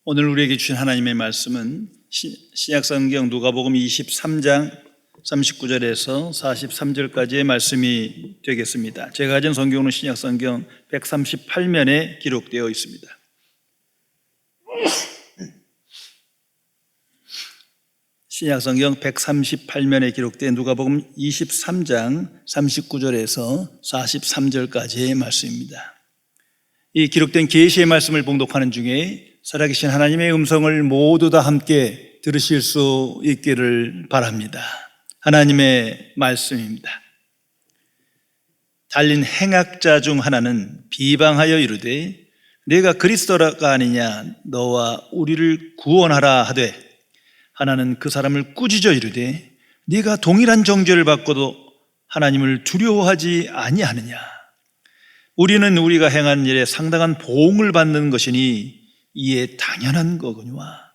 오늘 우리에게 주신 하나님의 말씀은 신약성경 누가복음 23장 39절에서 43절까지의 말씀이 되겠습니다. 제가 가진 성경은 신약성경 138면에 기록되어 있습니다. 신약성경 138면에 기록된 누가복음 23장 39절에서 43절까지의 말씀입니다. 이 기록된 계시의 말씀을 봉독하는 중에 살아계신 하나님의 음성을 모두 다 함께 들으실 수 있기를 바랍니다. 하나님의 말씀입니다. 달린 행악자 중 하나는 비방하여 이르되 내가 그리스도가 아니냐 너와 우리를 구원하라 하되 하나는 그 사람을 꾸짖어 이르되 네가 동일한 정죄를 받고도 하나님을 두려워하지 아니하느냐. 우리는 우리가 행한 일에 상당한 보응을 받는 것이니 이에 당연한 거거니와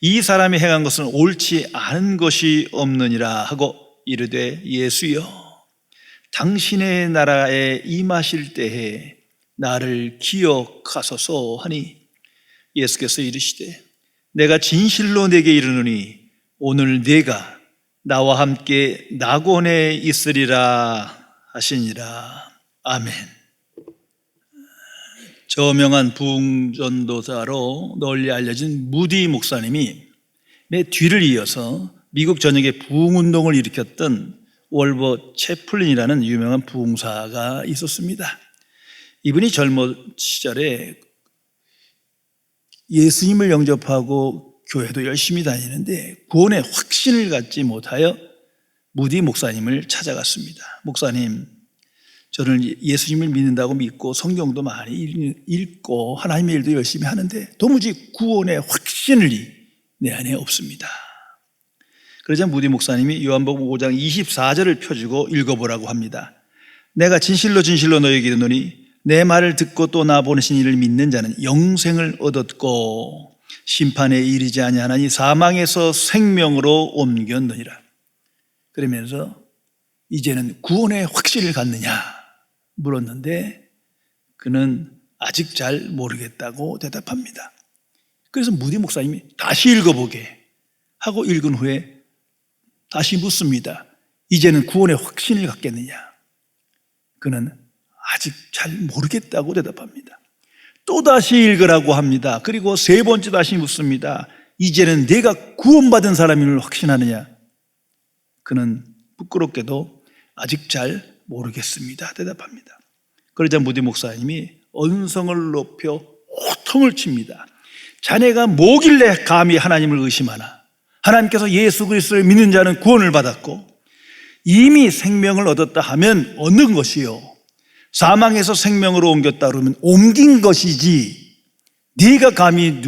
이 사람이 행한 것은 옳지 않은 것이 없느니라 하고 이르되 예수여 당신의 나라에 임하실 때에 나를 기억하소서 하니 예수께서 이르시되 내가 진실로 내게 이르노니 오늘 네가 나와 함께 낙원에 있으리라 하시니라. 아멘. 저명한 부흥전도사로 널리 알려진 무디 목사님이 매 뒤를 이어서 미국 전역에 부흥운동을 일으켰던 월버 채플린이라는 유명한 부흥사가 있었습니다. 이분이 젊은 시절에 예수님을 영접하고 교회도 열심히 다니는데 구원의 확신을 갖지 못하여 무디 목사님을 찾아갔습니다. 목사님, 저는 예수님을 믿는다고 믿고 성경도 많이 읽고 하나님의 일도 열심히 하는데 도무지 구원의 확신이 내 안에 없습니다. 그러자 무디 목사님이 요한복음 5장 24절을 펴주고 읽어보라고 합니다. 내가 진실로 진실로 너에게 이르노니 내 말을 듣고 또 나 보내신 이를 믿는 자는 영생을 얻었고 심판에 이르지 아니하나니 사망에서 생명으로 옮겼느니라. 그러면서 이제는 구원의 확신을 갖느냐 물었는데 그는 아직 잘 모르겠다고 대답합니다. 그래서 무디 목사님이 다시 읽어보게 하고 읽은 후에 다시 묻습니다. 이제는 구원의 확신을 갖겠느냐? 그는 아직 잘 모르겠다고 대답합니다. 또 다시 읽으라고 합니다. 그리고 세 번째 다시 묻습니다. 이제는 내가 구원받은 사람임을 확신하느냐? 그는 부끄럽게도 아직 잘 모르겠습니다 대답합니다. 그러자 무디 목사님이 언성을 높여 호통을 칩니다. 자네가 뭐길래 감히 하나님을 의심하나? 하나님께서 예수 그리스도를 믿는 자는 구원을 받았고 이미 생명을 얻었다 하면 얻는 것이요 사망에서 생명으로 옮겼다 그러면 옮긴 것이지 네가 감히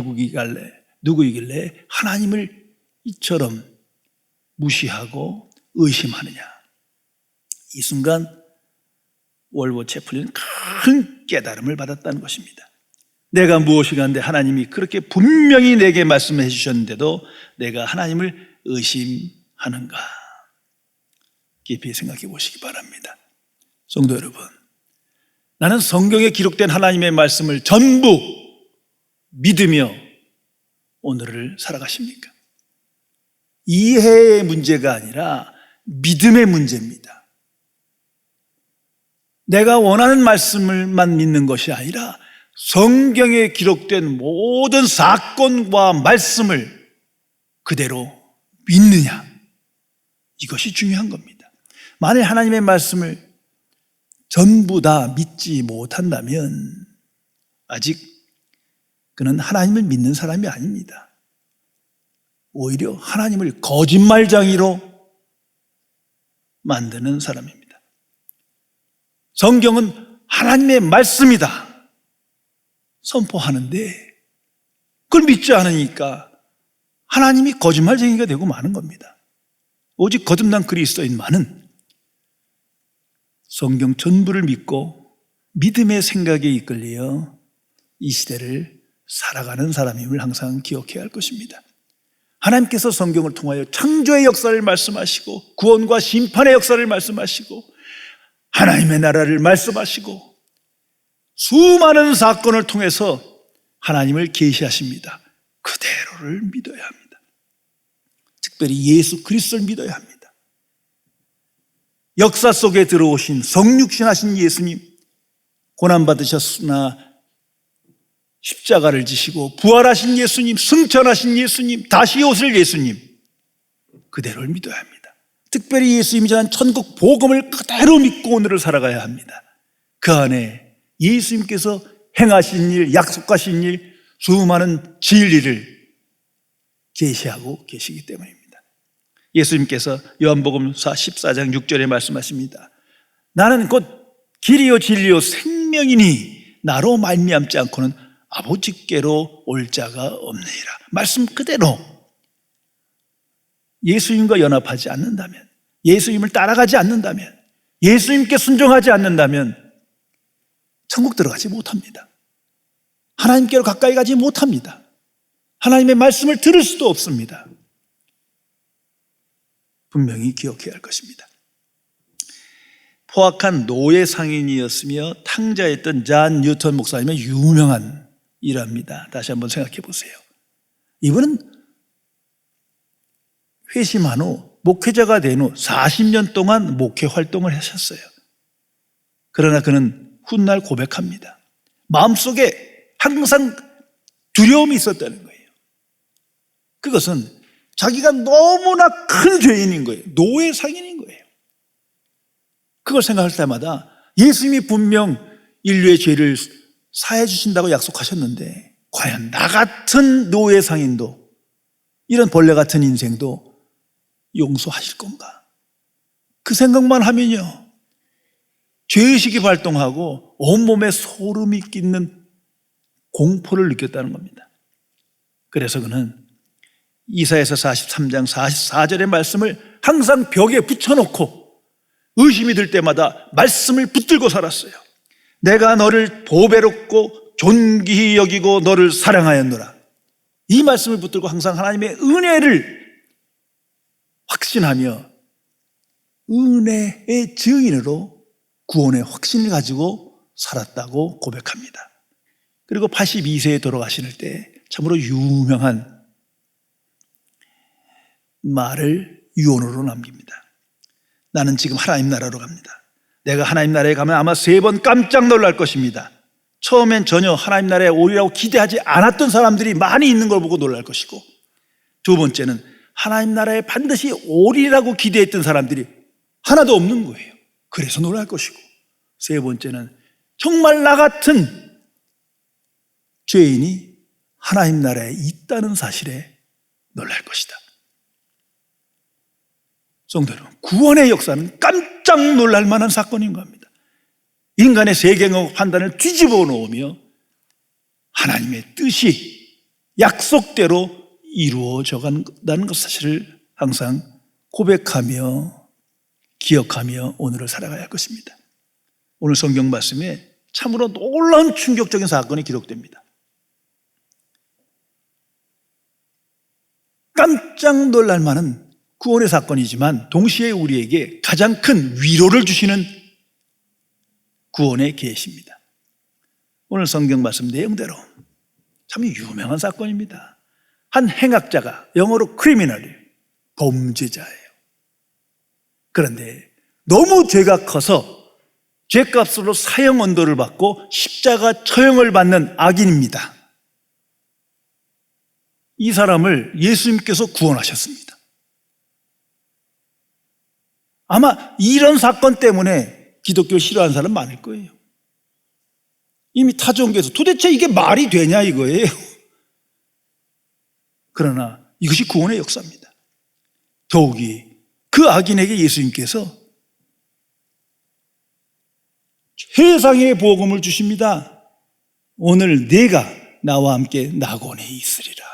누구이길래 하나님을 이처럼 무시하고 의심하느냐. 이 순간 월버 채플린은 큰 깨달음을 받았다는 것입니다. 내가 무엇이가 한데 하나님이 그렇게 분명히 내게 말씀해 주셨는데도 내가 하나님을 의심하는가. 깊이 생각해 보시기 바랍니다. 성도 여러분, 나는 성경에 기록된 하나님의 말씀을 전부 믿으며 오늘을 살아가십니까? 이해의 문제가 아니라 믿음의 문제입니다. 내가 원하는 말씀을만 믿는 것이 아니라 성경에 기록된 모든 사건과 말씀을 그대로 믿느냐, 이것이 중요한 겁니다. 만일 하나님의 말씀을 전부 다 믿지 못한다면 아직 그는 하나님을 믿는 사람이 아닙니다. 오히려 하나님을 거짓말쟁이로 만드는 사람입니다. 성경은 하나님의 말씀이다 선포하는데 그걸 믿지 않으니까 하나님이 거짓말쟁이가 되고 마는 겁니다. 오직 거듭난 그리스도인만은 성경 전부를 믿고 믿음의 생각에 이끌려 이 시대를 살아가는 사람임을 항상 기억해야 할 것입니다. 하나님께서 성경을 통하여 창조의 역사를 말씀하시고 구원과 심판의 역사를 말씀하시고 하나님의 나라를 말씀하시고 수많은 사건을 통해서 하나님을 계시하십니다. 그대로를 믿어야 합니다. 특별히 예수 그리스도를 믿어야 합니다. 역사 속에 들어오신 성육신하신 예수님, 고난받으셨으나 십자가를 지시고 부활하신 예수님, 승천하신 예수님, 다시 오실 예수님, 그대로를 믿어야 합니다. 특별히 예수님이 전한 천국 복음을 그대로 믿고 오늘을 살아가야 합니다. 그 안에 예수님께서 행하신 일, 약속하신 일, 수많은 진리를 계시하고 계시기 때문입니다. 예수님께서 요한복음 14장 6절에 말씀하십니다. 나는 곧 길이요 진리요 생명이니 나로 말미암지 않고는 아버지께로 올 자가 없느니라. 말씀 그대로 예수님과 연합하지 않는다면, 예수님을 따라가지 않는다면, 예수님께 순종하지 않는다면 천국 들어가지 못합니다. 하나님께로 가까이 가지 못합니다. 하나님의 말씀을 들을 수도 없습니다. 분명히 기억해야 할 것입니다. 포악한 노예 상인이었으며 탕자였던 잔 뉴턴 목사님의 유명한 일화입니다. 다시 한번 생각해 보세요. 이분은 회심한 후 목회자가 된 후 40년 동안 목회 활동을 하셨어요. 그러나 그는 훗날 고백합니다. 마음속에 항상 두려움이 있었다는 거예요. 그것은 자기가 너무나 큰 죄인인 거예요. 노예 상인인 거예요. 그걸 생각할 때마다 예수님이 분명 인류의 죄를 사해 주신다고 약속하셨는데 과연 나 같은 노예 상인도, 이런 벌레 같은 인생도 용서하실 건가? 그 생각만 하면요, 죄의식이 발동하고 온몸에 소름이 끼는 공포를 느꼈다는 겁니다. 그래서 그는 이사야서 43장 44절의 말씀을 항상 벽에 붙여놓고 의심이 들 때마다 말씀을 붙들고 살았어요. 내가 너를 보배롭고 존귀히 여기고 너를 사랑하였노라. 이 말씀을 붙들고 항상 하나님의 은혜를 확신하며 은혜의 증인으로 구원의 확신을 가지고 살았다고 고백합니다. 그리고 82세에 돌아가실 때 참으로 유명한 말을 유언으로 남깁니다. 나는 지금 하나님 나라로 갑니다. 내가 하나님 나라에 가면 아마 3번 깜짝 놀랄 것입니다. 처음엔 전혀 하나님 나라에 오리라고 기대하지 않았던 사람들이 많이 있는 걸 보고 놀랄 것이고, 두 번째는 하나님 나라에 반드시 오리라고 기대했던 사람들이 하나도 없는 거예요. 그래서 놀랄 것이고, 세 번째는 정말 나 같은 죄인이 하나님 나라에 있다는 사실에 놀랄 것이다. 성도 여러분, 구원의 역사는 깜짝 놀랄 만한 사건인 겁니다. 인간의 세계적 판단을 뒤집어 놓으며 하나님의 뜻이 약속대로 이루어져 간다는 것 사실을 항상 고백하며 기억하며 오늘을 살아가야 할 것입니다. 오늘 성경 말씀에 참으로 놀라운 충격적인 사건이 기록됩니다. 깜짝 놀랄 만한 구원의 사건이지만 동시에 우리에게 가장 큰 위로를 주시는 구원의 계시입니다. 오늘 성경 말씀 내용대로 참 유명한 사건입니다. 한 행악자가, 영어로 크리미널, 범죄자예요. 그런데 너무 죄가 커서 죄값으로 사형 언도를 받고 십자가 처형을 받는 악인입니다. 이 사람을 예수님께서 구원하셨습니다. 아마 이런 사건 때문에 기독교를 싫어하는 사람 많을 거예요. 이미 타종교에서 도대체 이게 말이 되냐 이거예요. 그러나 이것이 구원의 역사입니다. 더욱이 그 악인에게 예수님께서 최상의 복음을 주십니다. 오늘 네가 나와 함께 낙원에 있으리라.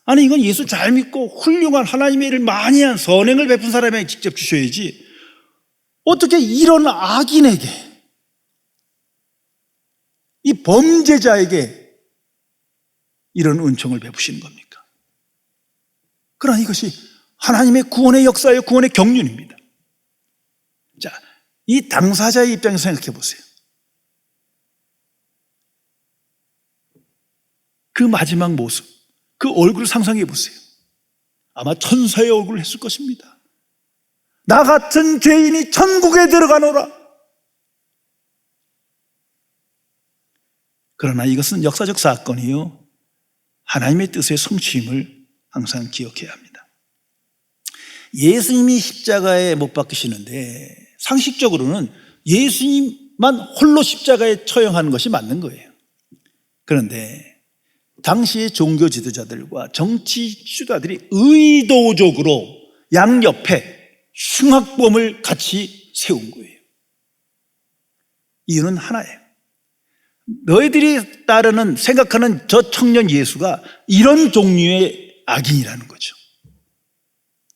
아니, 이건 예수 잘 믿고 훌륭한 하나님의 일을 많이 한 선행을 베푼 사람에게 직접 주셔야지 어떻게 이런 악인에게, 이 범죄자에게 이런 은총을 베푸시는 겁니까? 그러나 이것이 하나님의 구원의 역사예요. 구원의 경륜입니다. 자, 이 당사자의 입장에서 생각해 보세요. 그 마지막 모습, 그 얼굴을 상상해 보세요. 아마 천사의 얼굴을 했을 것입니다. 나 같은 죄인이 천국에 들어가노라. 그러나 이것은 역사적 사건이요, 하나님의 뜻의 성취임을 항상 기억해야 합니다. 예수님이 십자가에 못 박히시는데 상식적으로는 예수님만 홀로 십자가에 처형하는 것이 맞는 거예요. 그런데 당시의 종교 지도자들과 정치 지도자들이 의도적으로 양옆에 흉악범을 같이 세운 거예요. 이유는 하나예요. 너희들이 따르는, 생각하는 저 청년 예수가 이런 종류의 악인이라는 거죠.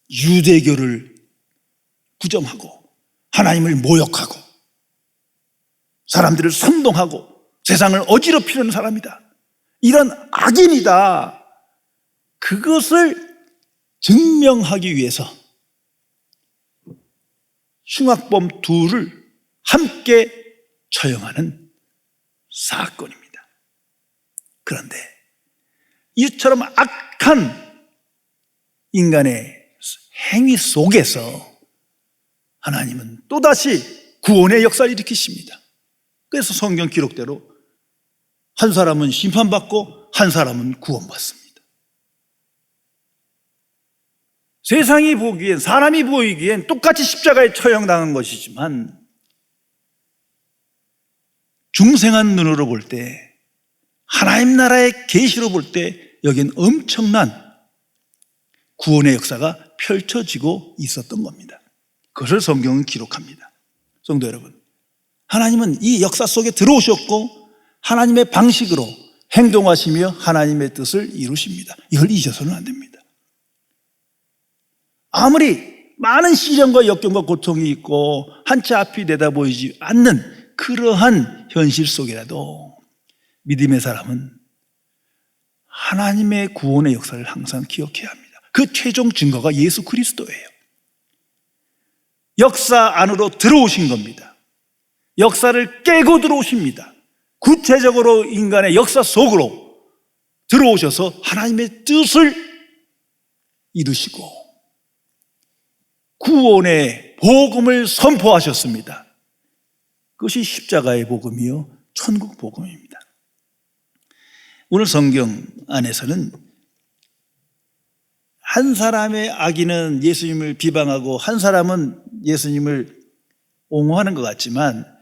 유대교를 부정하고 하나님을 모욕하고 사람들을 선동하고 세상을 어지럽히는 사람이다, 이런 악인이다. 그것을 증명하기 위해서 흉악범 둘을 함께 처형하는 사건입니다. 그런데 이처럼 악한 인간의 행위 속에서 하나님은 또다시 구원의 역사를 일으키십니다. 그래서 성경 기록대로 한 사람은 심판받고 한 사람은 구원받습니다. 세상이 보기엔, 사람이 보이기엔 똑같이 십자가에 처형당한 것이지만 중생한 눈으로 볼 때, 하나님 나라의 계시로 볼 때 여긴 엄청난 구원의 역사가 펼쳐지고 있었던 겁니다. 그것을 성경은 기록합니다. 성도 여러분, 하나님은 이 역사 속에 들어오셨고 하나님의 방식으로 행동하시며 하나님의 뜻을 이루십니다. 이걸 잊어서는 안 됩니다. 아무리 많은 시련과 역경과 고통이 있고 한치 앞이 내다보이지 않는 그러한 현실 속이라도 믿음의 사람은 하나님의 구원의 역사를 항상 기억해야 합니다. 그 최종 증거가 예수 그리스도예요. 역사 안으로 들어오신 겁니다. 역사를 깨고 들어오십니다. 구체적으로 인간의 역사 속으로 들어오셔서 하나님의 뜻을 이루시고 구원의 복음을 선포하셨습니다. 그것이 십자가의 복음이요, 천국 복음입니다. 오늘 성경 안에서는 한 사람의 악인은 예수님을 비방하고 한 사람은 예수님을 옹호하는 것 같지만,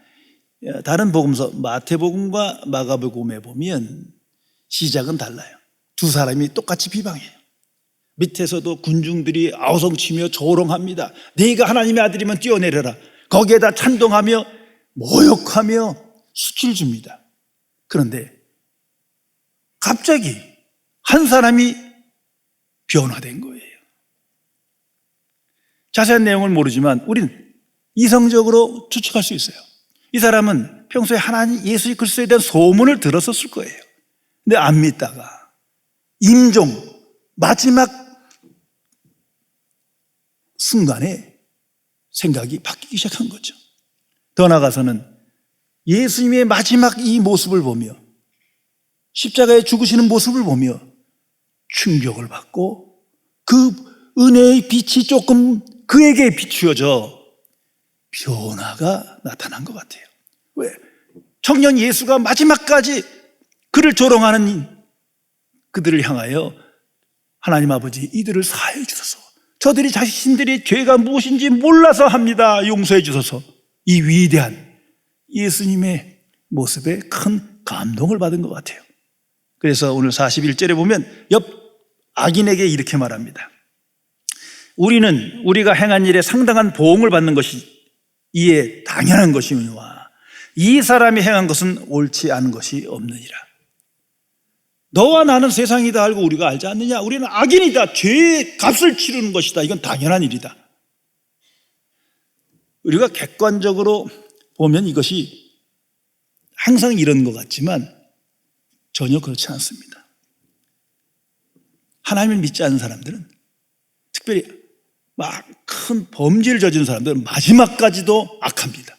다른 복음서 마태복음과 마가복음에 보면 시작은 달라요. 두 사람이 똑같이 비방해요. 밑에서도 군중들이 아우성치며 조롱합니다. 네가 하나님의 아들이면 뛰어내려라. 거기에다 찬동하며 모욕하며 수치를 줍니다. 그런데 갑자기 한 사람이 변화된 거예요. 자세한 내용을 모르지만 우린 이성적으로 추측할 수 있어요. 이 사람은 평소에 하나님 예수 그리스도에 대한 소문을 들었었을 거예요. 근데 안 믿다가 임종 마지막 순간에 생각이 바뀌기 시작한 거죠. 더 나아가서는 예수님의 마지막 이 모습을 보며, 십자가에 죽으시는 모습을 보며 충격을 받고 그 은혜의 빛이 조금 그에게 비추어져 변화가 나타난 것 같아요. 왜? 청년 예수가 마지막까지 그를 조롱하는 그들을 향하여 하나님 아버지, 이들을 사하여 주소서. 저들이 자신들의 죄가 무엇인지 몰라서 합니다. 용서해 주소서. 이 위대한 예수님의 모습에 큰 감동을 받은 것 같아요. 그래서 오늘 41절에 보면 옆 악인에게 이렇게 말합니다. 우리는 우리가 행한 일에 상당한 보응을 받는 것이 이에 당연한 것이니와 이 사람이 행한 것은 옳지 않은 것이 없느니라. 너와 나는 세상이다 알고 우리가 알지 않느냐? 우리는 악인이다. 죄의 값을 치르는 것이다. 이건 당연한 일이다. 우리가 객관적으로 보면 이것이 항상 이런 것 같지만 전혀 그렇지 않습니다. 하나님을 믿지 않는 사람들은, 특별히 막 큰 범죄를 저지른 사람들은 마지막까지도 악합니다.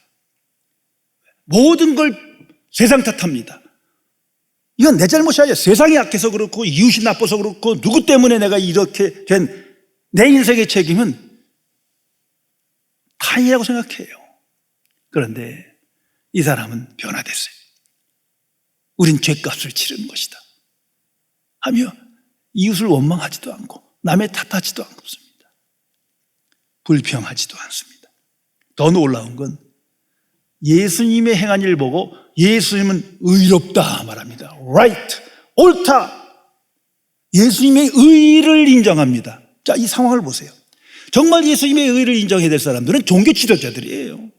모든 걸 세상 탓합니다. 이건 내 잘못이 아니야. 세상이 약해서 그렇고 이웃이 나빠서 그렇고 누구 때문에 내가 이렇게 된 내 인생의 책임은 타인이라고 생각해요. 그런데 이 사람은 변화됐어요. 우린 죄값을 치르는 것이다 하며 이웃을 원망하지도 않고 남의 탓하지도 않습니다. 불평하지도 않습니다. 더 놀라운 건 예수님의 행한 일을 보고 예수님은 의롭다 말합니다. right, 옳다. 예수님의 의를 인정합니다. 자, 이 상황을 보세요. 정말 예수님의 의를 인정해야 될 사람들은 종교 지도자들이에요.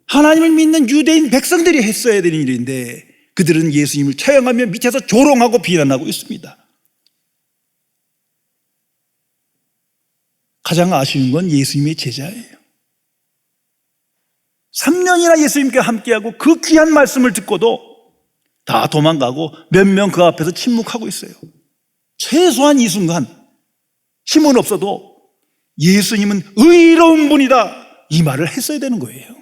하나님을 믿는 유대인 백성들이 했어야 되는 일인데 그들은 예수님을 처형하며 밑에서 조롱하고 비난하고 있습니다. 가장 아쉬운 건 예수님의 제자예요. 3년이나 예수님과 함께하고 그 귀한 말씀을 듣고도 다 도망가고 몇 명 그 앞에서 침묵하고 있어요. 최소한 이 순간 힘은 없어도 예수님은 의로운 분이다 이 말을 했어야 되는 거예요.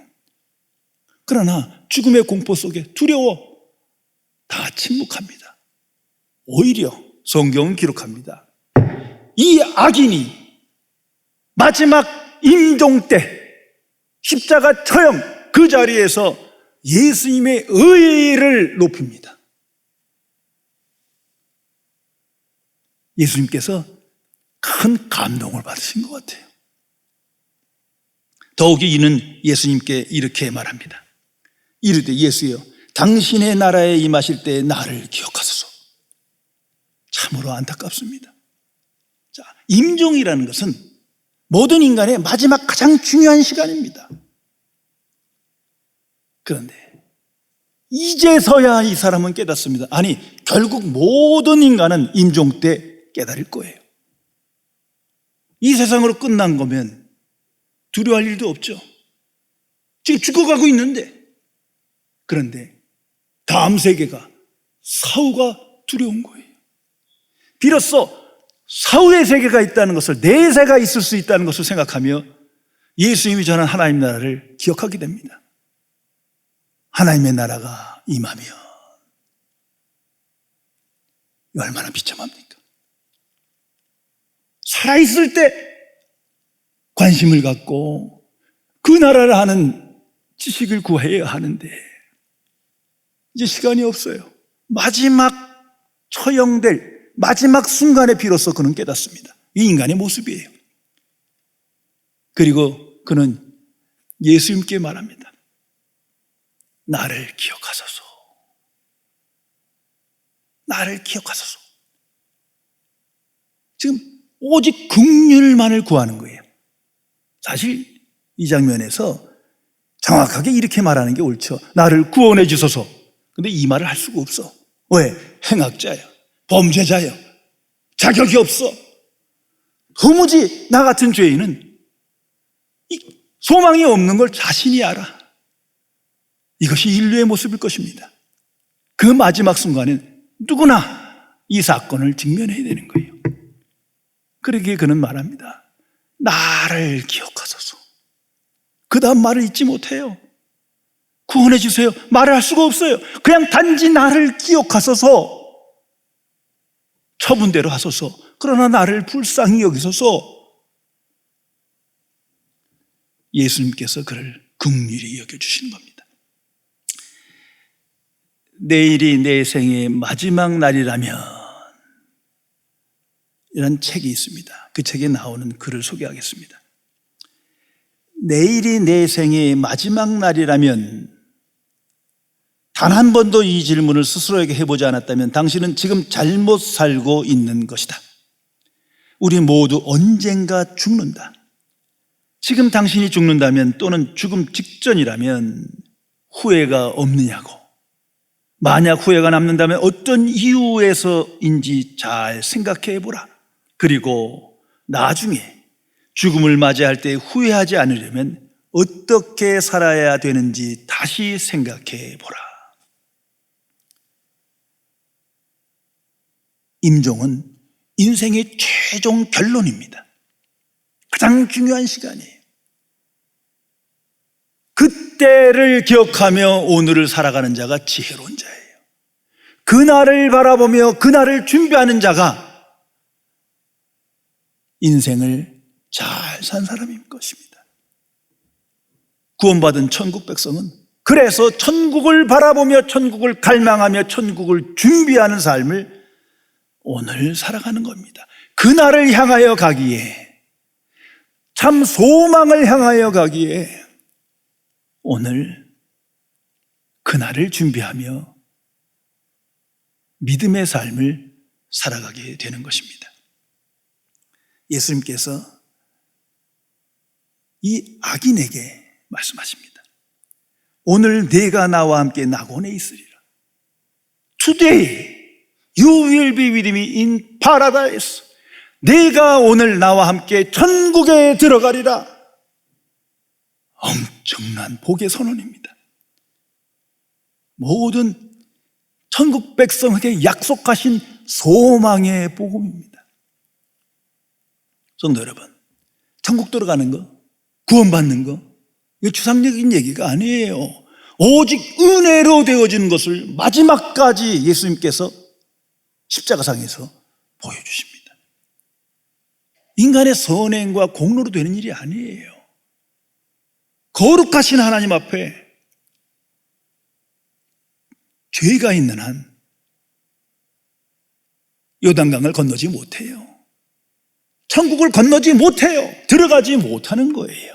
그러나 죽음의 공포 속에 두려워 다 침묵합니다. 오히려 성경은 기록합니다. 이 악인이 마지막 임종 때 십자가 처형 그 자리에서 예수님의 의를 높입니다. 예수님께서 큰 감동을 받으신 것 같아요. 더욱이 이는 예수님께 이렇게 말합니다. 이르되 예수여 당신의 나라에 임하실 때 나를 기억하소서. 참으로 안타깝습니다. 자, 임종이라는 것은 모든 인간의 마지막 가장 중요한 시간입니다. 그런데 이제서야 이 사람은 깨닫습니다. 아니, 결국 모든 인간은 임종 때 깨달을 거예요. 이 세상으로 끝난 거면 두려워할 일도 없죠. 지금 죽어가고 있는데. 그런데 다음 세계가 사후가 두려운 거예요. 비로소 사후의 세계가 있다는 것을, 내세가 있을 수 있다는 것을 생각하며 예수님이 전한 하나님 나라를 기억하게 됩니다. 하나님의 나라가 임하면 얼마나 비참합니까? 살아있을 때 관심을 갖고 그 나라를 아는 지식을 구해야 하는데 이제 시간이 없어요. 마지막 처형될 마지막 순간에 비로소 그는 깨닫습니다. 이 인간의 모습이에요. 그리고 그는 예수님께 말합니다. 나를 기억하소서. 나를 기억하소서. 지금 오직 긍휼만을 구하는 거예요. 사실 이 장면에서 정확하게 이렇게 말하는 게 옳죠. 나를 구원해 주소서. 근데 이 말을 할 수가 없어. 왜? 행악자야. 범죄자야. 자격이 없어. 도무지 나 같은 죄인은 소망이 없는 걸 자신이 알아. 이것이 인류의 모습일 것입니다. 그 마지막 순간엔 누구나 이 사건을 직면해야 되는 거예요. 그러기에 그는 말합니다. 나를 기억하소서. 그 다음 말을 잊지 못해요. 구원해 주세요. 말을 할 수가 없어요. 그냥 단지 나를 기억하소서. 처분대로 하소서. 그러나 나를 불쌍히 여기소서. 예수님께서 그를 긍휼히 여겨주시는 겁니다. 내일이 내 생의 마지막 날이라면 이런 책이 있습니다. 그 책에 나오는 글을 소개하겠습니다. 내일이 내 생의 마지막 날이라면 단 한 번도 이 질문을 스스로에게 해보지 않았다면 당신은 지금 잘못 살고 있는 것이다. 우리 모두 언젠가 죽는다. 지금 당신이 죽는다면 또는 죽음 직전이라면 후회가 없느냐고. 만약 후회가 남는다면 어떤 이유에서인지 잘 생각해 보라. 그리고 나중에 죽음을 맞이할 때 후회하지 않으려면 어떻게 살아야 되는지 다시 생각해 보라. 임종은 인생의 최종 결론입니다. 가장 중요한 시간이에요. 그때를 기억하며 오늘을 살아가는 자가 지혜로운 자예요. 그날을 바라보며 그날을 준비하는 자가 인생을 잘 산 사람일 것입니다. 구원받은 천국 백성은 그래서 천국을 바라보며 천국을 갈망하며 천국을 준비하는 삶을 오늘 살아가는 겁니다. 그날을 향하여 가기에, 참 소망을 향하여 가기에 오늘 그날을 준비하며 믿음의 삶을 살아가게 되는 것입니다. 예수님께서 이 악인에게 말씀하십니다. 오늘 네가 나와 함께 낙원에 있으리라. Today you will be with me in paradise. 네가 오늘 나와 함께 천국에 들어가리라. 엄청난 복의 선언입니다. 모든 천국 백성에게 약속하신 소망의 복음입니다. 성도 여러분, 천국 들어가는 거, 구원받는 거, 이거 추상적인 얘기가 아니에요. 오직 은혜로 되어지는 것을 마지막까지 예수님께서 십자가상에서 보여주십니다. 인간의 선행과 공로로 되는 일이 아니에요. 거룩하신 하나님 앞에 죄가 있는 한 요단강을 건너지 못해요. 천국을 건너지 못해요. 들어가지 못하는 거예요.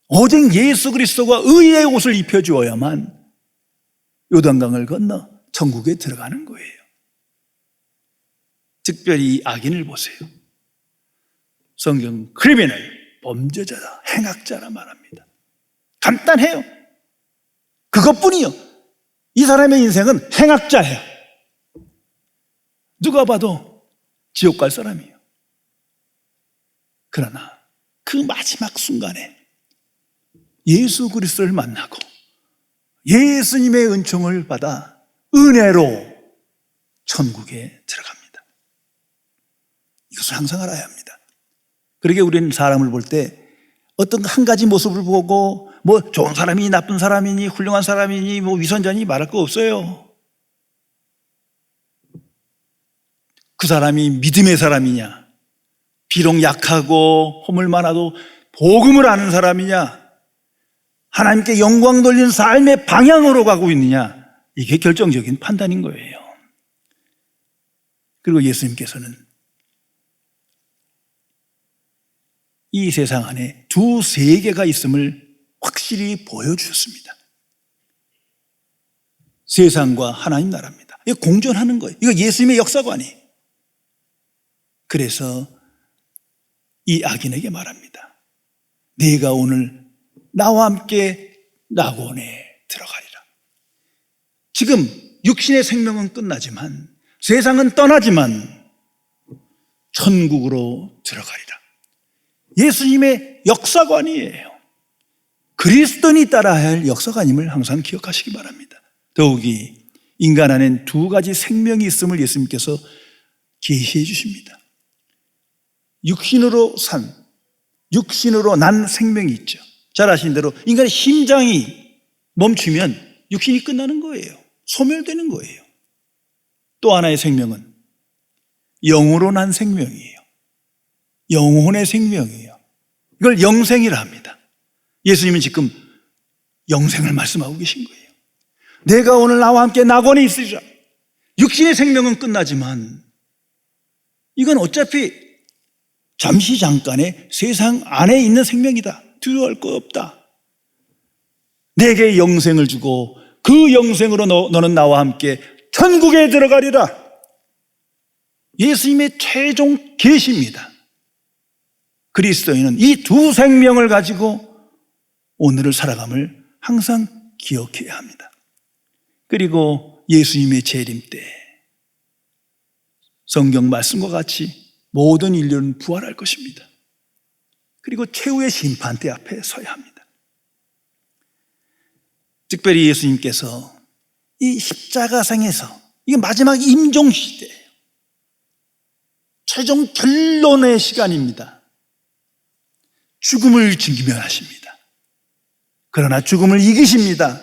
오직 예수 그리스도가 의의 옷을 입혀주어야만 요단강을 건너 천국에 들어가는 거예요. 특별히 이 악인을 보세요. 성경 크리미널, 범죄자다, 행악자라 말합니다. 간단해요. 그것뿐이요. 이 사람의 인생은 행악자예요. 누가 봐도 지옥 갈 사람이에요. 그러나 그 마지막 순간에 예수 그리스도를 만나고 예수님의 은총을 받아 은혜로 천국에 들어갑니다. 이것을 항상 알아야 합니다. 그러게 우리는 사람을 볼 때 어떤 한 가지 모습을 보고 뭐 좋은 사람이니 나쁜 사람이니 훌륭한 사람이니 뭐 위선자니 말할 거 없어요. 그 사람이 믿음의 사람이냐, 비록 약하고 허물 많아도 복음을 아는 사람이냐, 하나님께 영광 돌리는 삶의 방향으로 가고 있느냐, 이게 결정적인 판단인 거예요. 그리고 예수님께서는 이 세상 안에 두 세계가 있음을 확실히 보여주셨습니다. 세상과 하나님 나라입니다. 이거 공존하는 거예요. 이거 예수님의 역사관이에요. 그래서 이 악인에게 말합니다. 네가 오늘 나와 함께 낙원에 들어가리라. 지금 육신의 생명은 끝나지만, 세상은 떠나지만 천국으로 들어가리라. 예수님의 역사관이에요. 그리스도인이 따라야 할 역사관임을 항상 기억하시기 바랍니다. 더욱이 인간 안엔 두 가지 생명이 있음을 예수님께서 계시해 주십니다. 육신으로 난 생명이 있죠. 잘 아시는 대로 인간의 심장이 멈추면 육신이 끝나는 거예요. 소멸되는 거예요. 또 하나의 생명은 영으로 난 생명이에요. 영혼의 생명이에요. 이걸 영생이라 합니다. 예수님은 지금 영생을 말씀하고 계신 거예요. 내가 오늘 나와 함께 낙원에 있으리라. 육신의 생명은 끝나지만 이건 어차피 잠시 잠깐의 세상 안에 있는 생명이다. 두려워할 거 없다. 내게 영생을 주고 그 영생으로 너는 나와 함께 천국에 들어가리라. 예수님의 최종 계시입니다. 그리스도인은 이 두 생명을 가지고 오늘을 살아감을 항상 기억해야 합니다. 그리고 예수님의 재림 때 성경 말씀과 같이 모든 인류는 부활할 것입니다. 그리고 최후의 심판대 앞에 서야 합니다. 특별히 예수님께서 이 십자가상에서, 이게 마지막 임종시대예요. 최종 결론의 시간입니다. 죽음을 직면하십니다. 그러나 죽음을 이기십니다.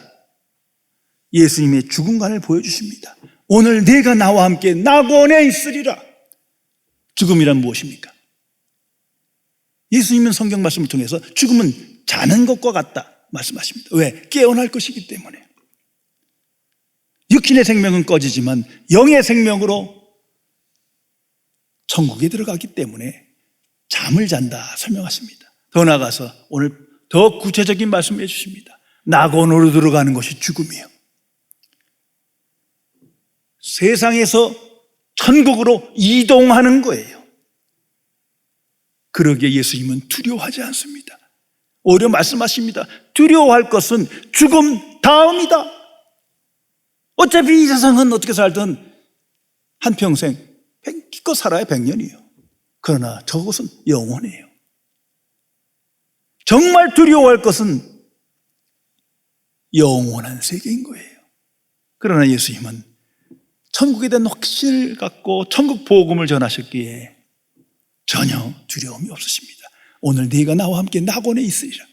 예수님의 죽음관을 보여주십니다. 오늘 내가 나와 함께 낙원에 있으리라. 죽음이란 무엇입니까? 예수님은 성경 말씀을 통해서 죽음은 자는 것과 같다 말씀하십니다. 왜? 깨어날 것이기 때문에. 육신의 생명은 꺼지지만 영의 생명으로 천국에 들어가기 때문에 잠을 잔다 설명하십니다. 더 나아가서 오늘 더 구체적인 말씀을 해주십니다. 낙원으로 들어가는 것이 죽음이에요. 세상에서 천국으로 이동하는 거예요. 그러기에 예수님은 두려워하지 않습니다. 오히려 말씀하십니다. 두려워할 것은 죽음 다음이다. 어차피 이 세상은 어떻게 살든 한평생 기껏 살아야 100년이에요. 그러나 저것은 영원해요. 정말 두려워할 것은 영원한 세계인 거예요. 그러나 예수님은 천국에 대한 확신을 갖고 천국 복음을 전하셨기에 전혀 두려움이 없으십니다. 오늘 네가 나와 함께 낙원에 있으리라.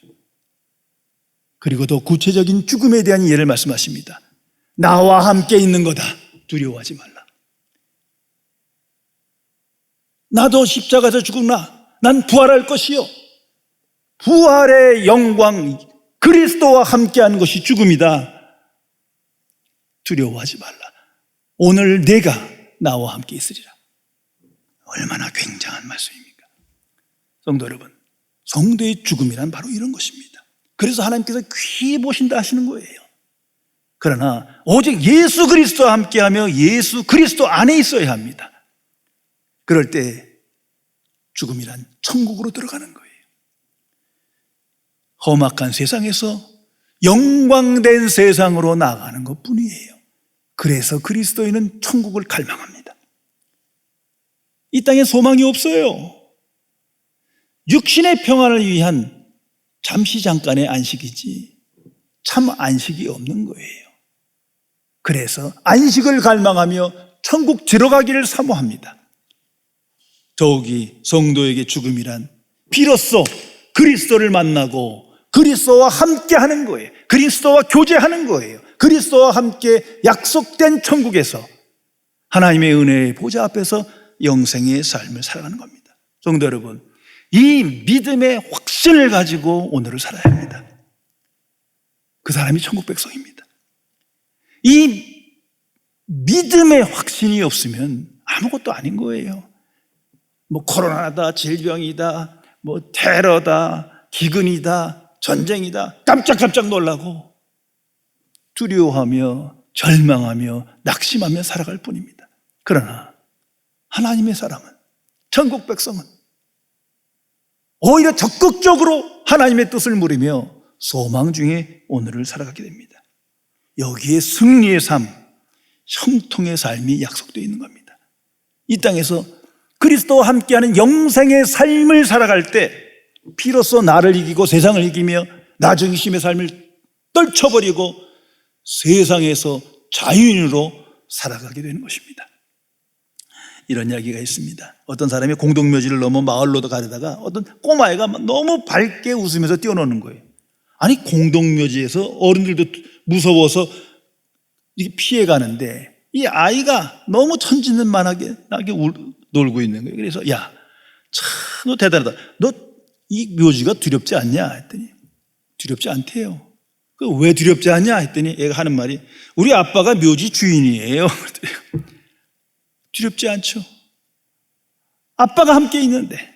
그리고 더 구체적인 죽음에 대한 예를 말씀하십니다. 나와 함께 있는 거다. 두려워하지 말라. 나도 십자가에서 죽으나 난 부활할 것이요. 부활의 영광 그리스도와 함께하는 것이 죽음이다. 두려워하지 말라. 오늘 내가 나와 함께 있으리라. 얼마나 굉장한 말씀입니까? 성도 여러분, 성도의 죽음이란 바로 이런 것입니다. 그래서 하나님께서 귀히 보신다 하시는 거예요. 그러나 오직 예수 그리스도와 함께하며 예수 그리스도 안에 있어야 합니다. 그럴 때 죽음이란 천국으로 들어가는 거예요. 험악한 세상에서 영광된 세상으로 나아가는 것뿐이에요. 그래서 그리스도인은 천국을 갈망합니다. 이 땅에 소망이 없어요. 육신의 평안을 위한 잠시 잠깐의 안식이지 참 안식이 없는 거예요. 그래서 안식을 갈망하며 천국 들어가기를 사모합니다. 더욱이 성도에게 죽음이란 비로소 그리스도를 만나고 그리스도와 함께하는 거예요. 그리스도와 교제하는 거예요. 그리스도와 함께 약속된 천국에서 하나님의 은혜의 보좌 앞에서 영생의 삶을 살아가는 겁니다. 성도 여러분, 이 믿음의 확신을 가지고 오늘을 살아야 합니다. 그 사람이 천국 백성입니다. 이 믿음의 확신이 없으면 아무것도 아닌 거예요. 뭐 코로나다, 질병이다, 뭐 테러다, 기근이다, 전쟁이다 깜짝깜짝 놀라고 두려워하며 절망하며 낙심하며 살아갈 뿐입니다. 그러나 하나님의 사람은, 천국 백성은 오히려 적극적으로 하나님의 뜻을 물으며 소망 중에 오늘을 살아가게 됩니다. 여기에 승리의 삶, 형통의 삶이 약속되어 있는 겁니다. 이 땅에서 그리스도와 함께하는 영생의 삶을 살아갈 때 비로소 나를 이기고 세상을 이기며 나중심의 삶을 떨쳐버리고 세상에서 자유인으로 살아가게 되는 것입니다. 이런 이야기가 있습니다. 어떤 사람이 공동묘지를 넘어 마을로도 가려다가 어떤 꼬마애가 너무 밝게 웃으면서 뛰어노는 거예요. 아니, 공동묘지에서 어른들도 무서워서 이렇게 피해가는데 이 아이가 너무 천진난만하게 놀고 있는 거예요. 그래서 야, 참 너 대단하다. 너 이 묘지가 두렵지 않냐 했더니 두렵지 않대요. 왜 두렵지 않냐 했더니 애가 하는 말이 우리 아빠가 묘지 주인이에요. 두렵지 않죠. 아빠가 함께 있는데.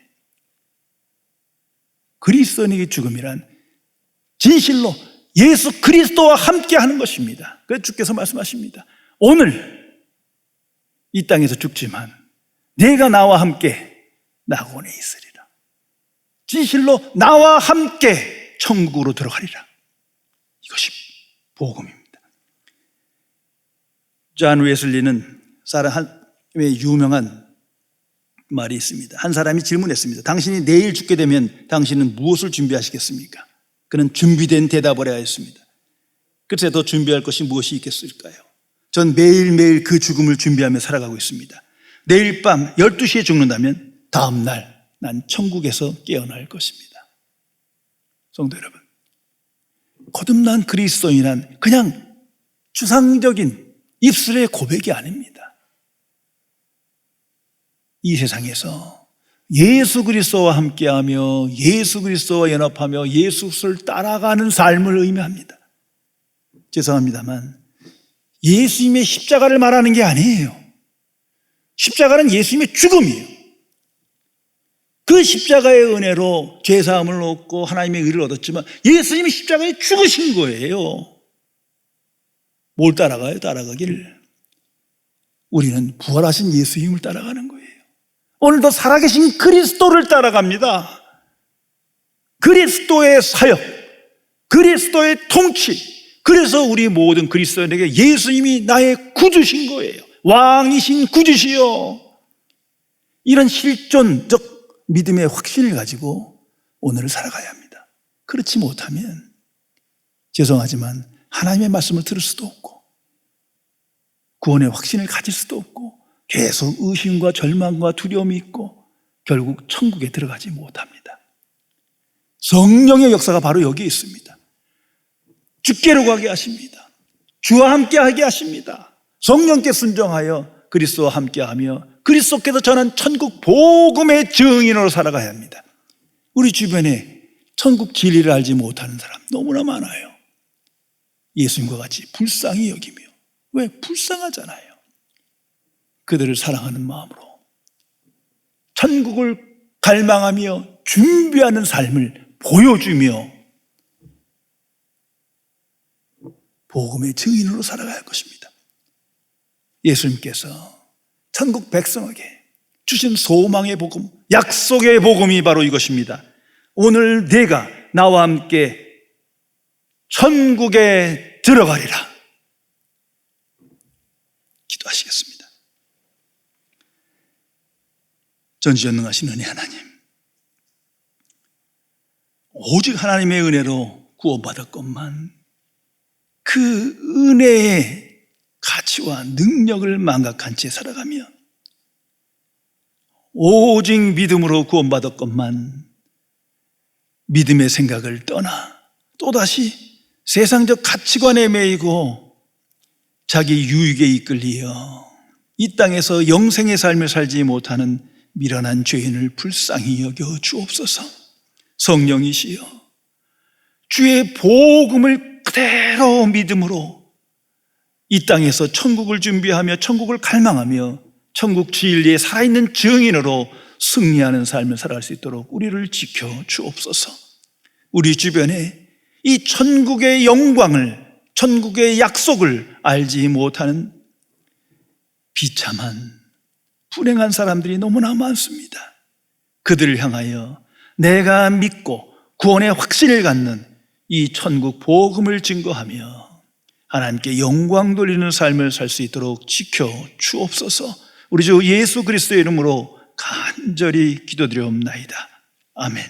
그리스도인에게 죽음이란 진실로 예수 그리스도와 함께 하는 것입니다. 그래서 주께서 말씀하십니다. 오늘 이 땅에서 죽지만 내가 나와 함께 낙원에 있으리라. 진실로 나와 함께 천국으로 들어가리라. 이것이 복음입니다. 존 웨슬리는 사람의 유명한 말이 있습니다. 한 사람이 질문했습니다. 당신이 내일 죽게 되면 당신은 무엇을 준비하시겠습니까? 그는 준비된 대답을 해야 했습니다. 그래서 더 준비할 것이 무엇이 있겠을까요? 전 매일매일 그 죽음을 준비하며 살아가고 있습니다. 내일 밤 12시에 죽는다면 다음 날 난 천국에서 깨어날 것입니다. 성도 여러분, 거듭난 그리스도인이란 그냥 추상적인 입술의 고백이 아닙니다. 이 세상에서 예수 그리스도와 함께하며 예수 그리스도와 연합하며 예수를 따라가는 삶을 의미합니다. 죄송합니다만 예수님의 십자가를 말하는 게 아니에요. 십자가는 예수님의 죽음이에요. 그 십자가의 은혜로 죄사함을 얻고 하나님의 의를 얻었지만 예수님이 십자가에 죽으신 거예요. 뭘 따라가요? 따라가기를. 우리는 부활하신 예수님을 따라가는 거예요. 오늘도 살아계신 그리스도를 따라갑니다. 그리스도의 사역, 그리스도의 통치. 그래서 우리 모든 그리스도인에게 예수님이 나의 구주신 거예요. 왕이신 구주시요. 이런 실존적 믿음의 확신을 가지고 오늘을 살아가야 합니다. 그렇지 못하면 죄송하지만 하나님의 말씀을 들을 수도 없고 구원의 확신을 가질 수도 없고 계속 의심과 절망과 두려움이 있고 결국 천국에 들어가지 못합니다. 성령의 역사가 바로 여기에 있습니다. 주께로 가게 하십니다. 주와 함께하게 하십니다. 성령께 순종하여 그리스도와 함께하며 그리스도께서 전한 천국 복음의 증인으로 살아가야 합니다. 우리 주변에 천국 진리를 알지 못하는 사람 너무나 많아요. 예수님과 같이 불쌍히 여기며. 왜? 불쌍하잖아요. 그들을 사랑하는 마음으로 천국을 갈망하며 준비하는 삶을 보여주며 복음의 증인으로 살아가야 할 것입니다. 예수님께서 천국 백성에게 주신 소망의 복음, 약속의 복음이 바로 이것입니다. 오늘 내가 나와 함께 천국에 들어가리라. 기도하시겠습니다. 전지전능하신 은혜 하나님, 오직 하나님의 은혜로 구원받았건만 그 은혜의 가치와 능력을 망각한 채 살아가며 오직 믿음으로 구원받았건만 믿음의 생각을 떠나 또다시 세상적 가치관에 매이고 자기 유익에 이끌리어 이 땅에서 영생의 삶을 살지 못하는 미련한 죄인을 불쌍히 여겨 주옵소서. 성령이시여, 주의 복음을 그대로 믿음으로 이 땅에서 천국을 준비하며 천국을 갈망하며 천국 진리에 살아있는 증인으로 승리하는 삶을 살아갈 수 있도록 우리를 지켜 주옵소서. 우리 주변에 이 천국의 영광을, 천국의 약속을 알지 못하는 비참한 불행한 사람들이 너무나 많습니다. 그들을 향하여 내가 믿고 구원의 확신을 갖는 이 천국 복음을 증거하며 하나님께 영광 돌리는 삶을 살 수 있도록 지켜 주옵소서. 우리 주 예수 그리스도의 이름으로 간절히 기도드리옵나이다. 아멘.